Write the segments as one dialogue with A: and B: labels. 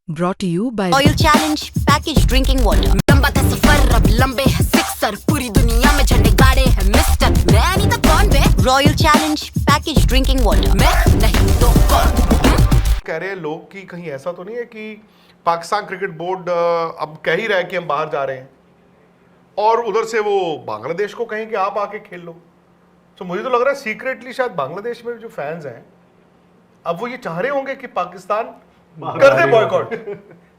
A: Brought to you by
B: Oil Challenge Package Drinking Water। लंबा था सफर अब लंबे है सिक्सर, पूरी दुनिया में झंडे गाड़े हैं मिस्टर। मैं नहीं तो कौन बे? Royal Challenge Package Drinking Water। मैं नहीं तो कौन?
C: कह रहे हैं लोग कि कहीं ऐसा तो नहीं है कि पाकिस्तान क्रिकेट बोर्ड अब कह ही रहा है कि हम बाहर जा रहे हैं और उधर से वो बांग्लादेश को कहें कि आप आके खेल लो। तो मुझे तो लग रहा है सीक्रेटली शायद बांग्लादेश में जो फैंस हैं अब वो ये चाह रहे होंगे कि पाकिस्तान कर दे बॉयकॉट,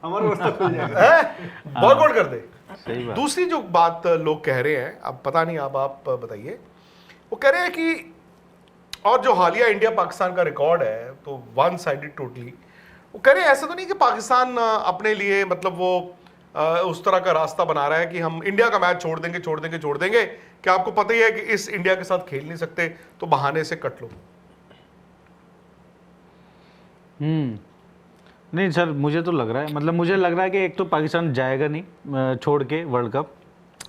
D: हमारा रास्ता खुल जाएगा,
C: बॉयकॉट कर दे।
D: सही बात।
C: दूसरी जो बात लोग कह रहे हैं, अब पता नहीं, अब आप बताइए, वो कह रहे हैं कि और जो हालिया इंडिया पाकिस्तान का रिकॉर्ड है तो वन साइडेड टोटली, वो कह रहे हैं ऐसा तो नहीं कि पाकिस्तान अपने लिए मतलब वो उस तरह का रास्ता बना रहा है कि हम इंडिया का मैच छोड़ देंगे कि आपको पता ही है कि इस इंडिया के साथ खेल नहीं सकते तो बहाने से कट लो।
D: नहीं सर, मुझे तो लग रहा है, मतलब मुझे लग रहा है कि एक तो पाकिस्तान जाएगा नहीं छोड़ के वर्ल्ड कप,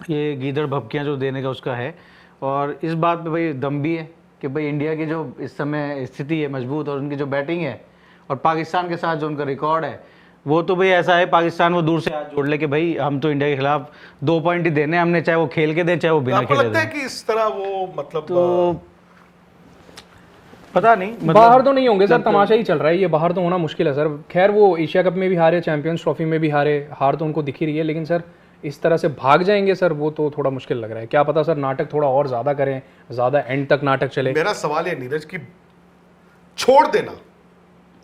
D: ये गीदड़ भपकियाँ जो देने का उसका है, और इस बात पे भाई दम भी है कि भाई इंडिया की जो इस समय स्थिति है मजबूत और उनकी जो बैटिंग है और पाकिस्तान के साथ जो उनका रिकॉर्ड है वो तो भाई ऐसा है, पाकिस्तान वो दूर से हाथ जोड़ ले कि भाई हम तो इंडिया के खिलाफ 2 पॉइंट ही देने हमने, चाहे वो खेल के दें चाहे वो बिना
C: आपको
D: खेले
C: लगता है
D: दें।
C: कि इस तरह वो मतलब
D: तो पता नहीं, मतलब
E: बाहर तो नहीं होंगे सर, तमाशा ही चल रहा है ये, बाहर तो होना मुश्किल है सर। खैर वो एशिया कप में भी हारे, चैंपियंस ट्रॉफी में भी हारे, हार तो उनको दिख ही रही है, लेकिन सर इस तरह से भाग जाएंगे सर वो तो थोड़ा मुश्किल लग रहा है। क्या पता सर नाटक थोड़ा और ज़्यादा करें, ज़्यादा एंड तक नाटक चले।
C: मेरा सवाल है नीरज की छोड़ देना,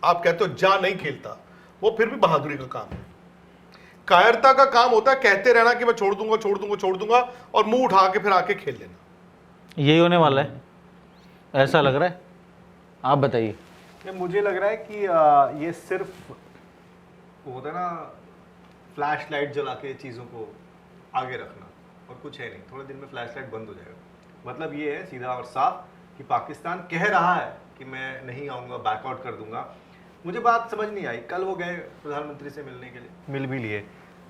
C: आप कहते हो जा नहीं खेलता, वो फिर भी बहादुरी का काम है, कायरता का काम होता है कहते रहना कि मैं छोड़ दूंगा और मुंह उठा के फिर आके खेल लेना।
D: यही होने वाला है, ऐसा लग रहा है। आप बताइए।
F: मुझे लग रहा है कि ये सिर्फ वो होता है ना, फ्लैश लाइट जला के चीज़ों को आगे रखना और कुछ है नहीं, थोड़े दिन में फ्लैश लाइट बंद हो जाएगा। मतलब ये है सीधा और साफ कि पाकिस्तान कह रहा है कि मैं नहीं आऊँगा, बैकआउट कर दूंगा। मुझे बात समझ नहीं आई, कल वो गए प्रधानमंत्री से मिलने के लिए, मिल भी लिए,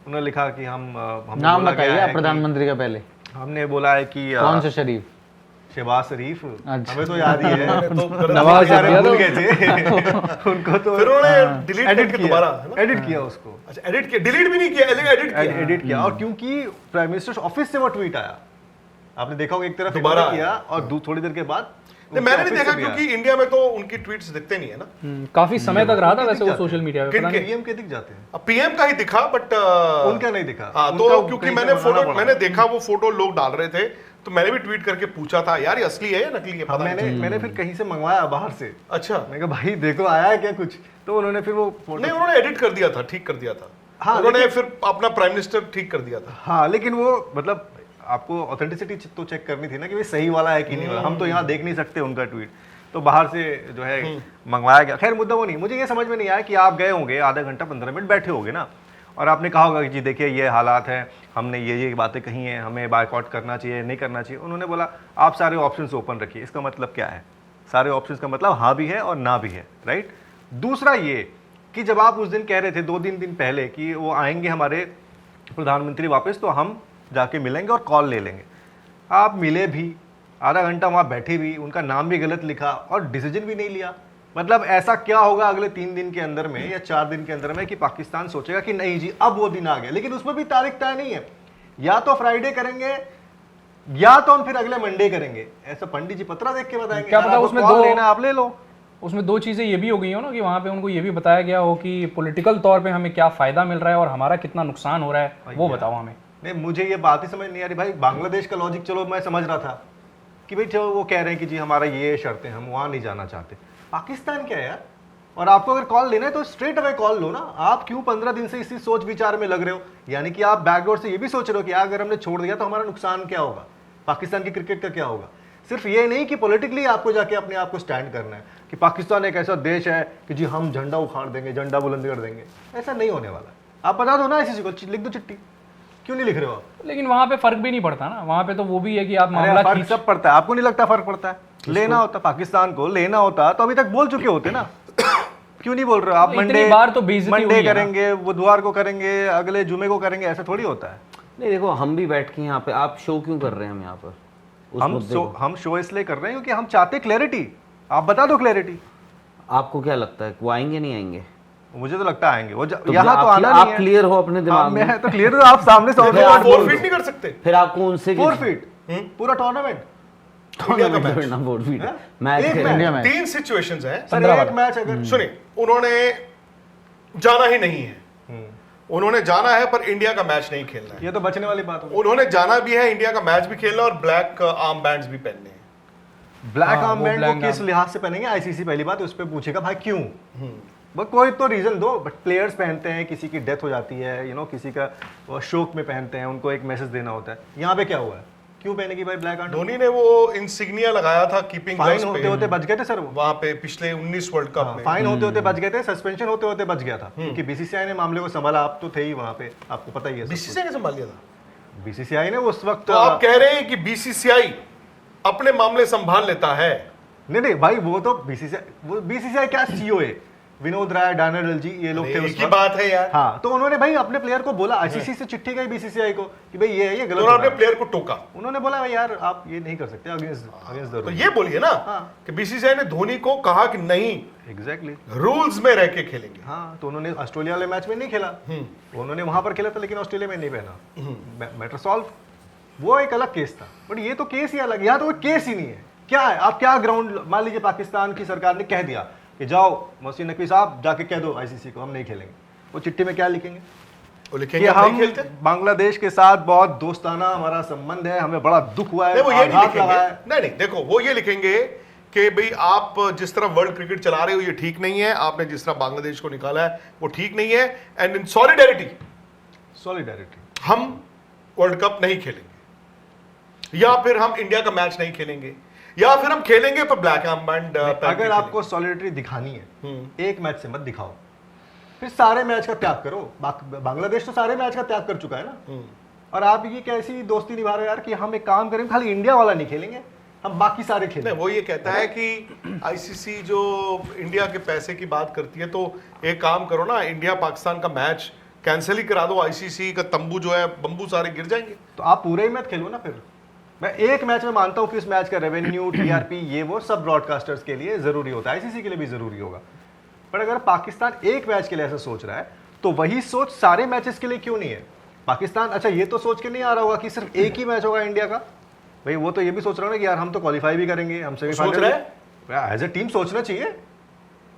F: उन्होंने लिखा कि हम
D: नाम बताइए आप प्रधानमंत्री का पहले।
F: हमने बोला है कि
D: कौन से शरीफ?
F: शहबाज शरीफ।
D: अच्छा।
F: हमें तो याद ही है,
E: नवाज शरीफ
F: भूल गए थे उनको तो
C: फिर उन्होंने डिलीट
F: एडिट
C: करके
F: किया,
C: दोबारा, है ना?
F: एडिट किया उसको।
C: अच्छा, एडिट किया, डिलीट भी नहीं किया, एडिट किया।
F: और क्योंकि प्राइम मिनिस्टर ऑफिस से वो ट्वीट आया, आपने देखा होगा, एक तरफ
C: दोबारा
F: इग्नोर किया और थोड़ी देर के बाद
C: नहीं, मैंने नहीं देखा क्योंकि इंडिया में तो उनकी ट्वीट्स दिखते नहीं है ना।
E: काफी समय तक रहा था वैसे वो सोशल मीडिया पे, पता नहीं।
F: पीएम के दिख जाते हैं,
C: अब पीएम का ही दिखा बट
F: उनका नहीं दिखा।
C: हाँ,
F: उनका
C: तो क्योंकि
F: कहीं
C: मैंने
F: से बनाना
C: फोटो
F: पड़ा।
C: मैंने देखा वो फोटो लोग डाल रहे थे तो मैंने भी ट्वीट करके पूछा था यार ये असली है या नकली है,
F: हाँ,
C: पता नहीं।
F: मैंने फिर कहीं से मंगवाया बाहर से,
C: अच्छा,
F: मैं कहा भाई देखो आया है क्या कुछ, तो उन्होंने फिर वो फोटो,
C: नहीं उन्होंने एडिट कर दिया था, ठीक कर दिया था।
F: हाँ,
C: उन्होंने फिर अपना प्राइम मिनिस्टर ठीक कर दिया था।
F: हाँ, लेकिन वो मतलब आपको ऑथेंटिसिटी तो चेक करनी थी ना कि भाई सही वाला है कि नहीं वाला। हम तो यहाँ देख नहीं सकते उनका ट्वीट, तो बाहर से जो है मंगवाया गया। खैर मुद्दा वो नहीं, मुझे ये समझ में नहीं आया कि आप गए होंगे आधा घंटा 15 मिनट बैठे होगे ना, और आपने कहा होगा कि जी देखिए ये हालात हैं, हमने ये बातें कही हैं, हमें बायकॉट करना चाहिए नहीं करना चाहिए। उन्होंने बोला आप सारे ऑप्शंस ओपन रखिए। इसका मतलब क्या है? सारे ऑप्शंस का मतलब हाँ भी है और ना भी है, राइट। दूसरा ये कि जब आप उस दिन कह रहे थे 2-3 दिन पहले कि वो आएंगे हमारे प्रधानमंत्री वापस, तो हम जाके मिलेंगे और कॉल ले लेंगे, आप मिले भी, आधा घंटा वहाँ बैठे भी, उनका नाम भी गलत लिखा और डिसीजन भी नहीं लिया। मतलब ऐसा क्या होगा अगले 3 दिन के अंदर में या 4 दिन के अंदर में कि पाकिस्तान सोचेगा कि नहीं जी अब वो दिन आ गया, लेकिन उसमें भी तारीख तय नहीं है, या तो फ्राइडे करेंगे या तो हम फिर अगले मंडे करेंगे। ऐसा पंडित जी पत्रा देख के बताएंगे,
E: क्या पता उसमें
F: कॉल
E: दो
F: लेना आप ले लो।
E: उसमें 2 चीज़ें ये भी हो गई हो ना कि वहाँ पे उनको ये भी बताया गया हो कि पॉलिटिकल तौर पे हमें क्या फ़ायदा मिल रहा है और हमारा कितना नुकसान हो रहा है, वो बताओ हमें।
F: नहीं, मुझे ये बात ही समझ नहीं आ रही भाई। बांग्लादेश का लॉजिक चलो मैं समझ रहा था कि भाई चलो वो कह रहे हैं कि जी हमारा ये शर्तें, हम वहाँ नहीं जाना चाहते। पाकिस्तान क्या है यार? और आपको अगर कॉल लेना है तो स्ट्रेट अवे कॉल लो ना। आप क्यों 15 दिन से इसी सोच विचार में लग रहे हो? यानी कि आप बैकडोर से ये भी सोच रहे हो कि अगर हमने छोड़ दिया तो हमारा नुकसान क्या होगा, पाकिस्तान की क्रिकेट का क्या होगा। सिर्फ ये नहीं कि पॉलिटिकली आपको जाके अपने आप को स्टैंड करना है कि पाकिस्तान एक ऐसा देश है कि जी हम झंडा उखाड़ देंगे, झंडा बुलंद कर देंगे। ऐसा नहीं होने वाला। आप बता दो ना ऐसी को, लिख दो चिट्ठी, क्यों नहीं लिख रहे हो आप?
E: लेकिन वहाँ पे फर्क भी नहीं पड़ता ना, वहाँ पे तो वो भी है कि आप
F: अरे
E: मामला
F: फर्क सब पड़ता है, आपको नहीं लगता फर्क पड़ता है? लेना होता पाकिस्तान को, लेना होता तो अभी तक बोल चुके होते ना। क्यों नहीं बोल रहे हो आप?
E: इतनी बार तो बेइज्जती हुई
F: मंडे
E: है ना।
F: करेंगे, बुधवार को करेंगे, अगले जुमे को करेंगे, ऐसा थोड़ी होता है।
G: नहीं देखो, हम भी बैठ के यहाँ पे, आप शो क्यों कर रहे हैं हम यहाँ पर उस मुद्दे को?
F: हम शो इसलिए कर रहे हैं क्योंकि हम चाहते क्लैरिटी। आप बता दो क्लैरिटी।
G: आपको क्या लगता है वो आएंगे नहीं आएंगे?
F: मुझे तो लगता आएंगे वो
G: तो
F: यहाँ तो
G: आप
F: आना नहीं है।
G: क्लियर हो अपने दिमाग में।
F: मैं तो क्लियर हूँ, आप सामने से
G: आप
C: फॉरफिट नहीं कर सकते
G: फिर आपको उनसे
F: 4 फीट पूरा टूर्नामेंट
C: इंडिया का मैच
G: ना 4 फीट
F: हैं?
G: मैच
F: एक
G: खेलने।
E: इंडिया मैच
C: 3 सिचुएशंस हैं
F: सर
E: 15
F: एक मैच अगर
C: सुनिए उन्होंने जाना ही नहीं है उन्होंने जाना है पर इंडिया का मैच नहीं खेलना है
F: ये तो बचने वाली बात होगी।
C: उन्होंने जाना भी है इंडिया का मैच भी खेलना और ब्लैक आर्म बैंड्स भी पहनने हैं
F: ब्लैक
E: हाँ,
F: आर्म
E: वो
F: बैंड
E: black
F: को किस
E: arm-
F: लिहाज से पहनेंगे आईसीसी पहली बात उस पर पूछेगा भाई क्यों। वो कोई तो रीजन दो, बट प्लेयर्स पहनते हैं, किसी की डेथ हो जाती है, किसी का वो शोक में पहनते हैं, उनको एक मैसेज देना होता है। यहाँ पे क्या हुआ है, क्यों पहनेगी भाई ब्लैक आर्म?
C: धोनी ने वो इंसिग्निया लगाया था कीपिंग
F: फाइन होते होते बच गए थे सर वो।
C: वहां पे पिछले 19 वर्ल्ड कप में
F: फाइन होते होते बच गए थे, सस्पेंशन होते होते बच गया था, क्योंकि बीसीसीआई ने मामले को संभाला। आप तो थे ही वहां पे, आपको पता ही है।
C: बीसीसीआई ने संभाल लिया था।
F: बीसीसीआई ने उस वक्त
C: तो आप कह रहे हैं कि बीसीसीआई अपने मामले संभाल लेता है?
F: नहीं भाई, वो तो बीसीसीआई क्या सीईओ है, विनोद राय, डैनियल जी, ये लोग थे उस
C: एक ही
F: वक्त।
C: बात है यार।
F: हाँ, तो उन्होंने भाई अपने प्लेयर को बोला, आईसीसी से चिट्ठी गई बीसीसीआई को कि भाई ये है, ये गलत
C: तो
F: हो रहा
C: आपने
F: है।
C: प्लेयर को टोका
F: उन्होंने बोला भाई यार आप ये नहीं कर सकते अगेंस्ट द
C: तो
F: रूल।
C: ये बोलिए ना
F: हाँ।
C: कि बीसीसीआई ने धोनी को कहा कि नहीं
F: एग्जैक्टली।
C: रूल्स में रह के खेलेंगे।
F: हाँ, तो उन्होंने ऑस्ट्रेलिया वाले मैच में नहीं खेला, उन्होंने वहां पर खेला था, लेकिन ऑस्ट्रेलिया में नहीं पहना। Matter solve. वो एक अलग केस था, बट ये तो केस ही अलग। यहाँ तो कोई केस ही नहीं है। क्या है, आप क्या ग्राउंड, मान लीजिए पाकिस्तान की सरकार ने कह दिया कि जाओ मोहसिन नकवी साहब जाके कह दो आईसीसी को हम नहीं खेलेंगे, वो चिट्ठी में क्या लिखेंगे
C: वो
F: कि
C: लिखेंगे हम नहीं
F: हम
C: खेलते।
F: बांग्लादेश के साथ बहुत दोस्ताना हमारा संबंध है, हमें बड़ा दुख हुआ है,
C: नहीं वो ये नहीं
F: आघात
C: लिखेंगे।
F: लगा है।
C: नहीं देखो वो ये लिखेंगे कि भाई आप जिस तरह वर्ल्ड क्रिकेट चला रहे हो ये ठीक नहीं है, आपने जिस तरह बांग्लादेश को निकाला है वो ठीक नहीं है, एंड इन सॉलिडेरिटी
F: सॉलिडेरिटी।
C: हम वर्ल्ड कप नहीं खेलेंगे, या फिर हम इंडिया का मैच नहीं खेलेंगे, या फिर हम खेलेंगे पर ब्लैक आर्म बैंड।
F: अगर आपको सॉलिडेरिटी दिखानी है, एक मैच से मत दिखाओ, फिर सारे मैच का त्याग करो। बांग्लादेश तो सारे मैच का त्याग कर चुका है ना। और आप ये कैसी दोस्ती निभा रहे हो यार कि हम एक काम करेंगे, खाली इंडिया वाला नहीं खेलेंगे, हम बाकी सारे खेलेंगे।
C: नहीं वो ये कहता है कि आईसीसी जो इंडिया के पैसे की बात करती है, तो एक काम करो ना, इंडिया पाकिस्तान का मैच कैंसिल ही करा दो, आईसीसी का तंबू जो है बंबू सारे गिर जाएंगे।
F: तो आप पूरे ही मैच खेलो ना। फिर मैं एक मैच में मानता हूं कि उस मैच का रेवेन्यू, टीआरपी, ये वो सब ब्रॉडकास्टर्स के लिए जरूरी होता है, आईसीसी के लिए भी जरूरी होगा। पर अगर पाकिस्तान एक मैच के लिए ऐसा सोच रहा है, तो वही सोच सारे मैचेस के लिए क्यों नहीं है? पाकिस्तान अच्छा ये तो सोच के नहीं आ रहा होगा कि सिर्फ एक ही मैच होगा इंडिया का, भाई वो तो ये भी सोच रहा है ना कि यार हम तो क्वालिफाई भी करेंगे, हम
C: सोच रहा
F: सेमीफाइनल। एज ए टीम सोचना चाहिए।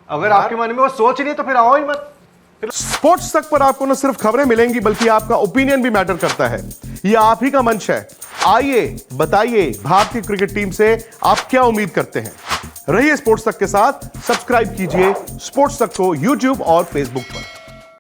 F: अगर आपके मन में वो सोच नहीं है तो फिर आओ ही मत।
C: स्पोर्ट्स तक पर आपको न सिर्फ खबरें मिलेंगी बल्कि आपका ओपिनियन भी मैटर करता है। ये आप ही का मंच है। आइए बताइए भारतीय क्रिकेट टीम से आप क्या उम्मीद करते हैं। रहिए स्पोर्ट्स तक के साथ, सब्सक्राइब कीजिए स्पोर्ट्स तक को यूट्यूब और फेसबुक पर।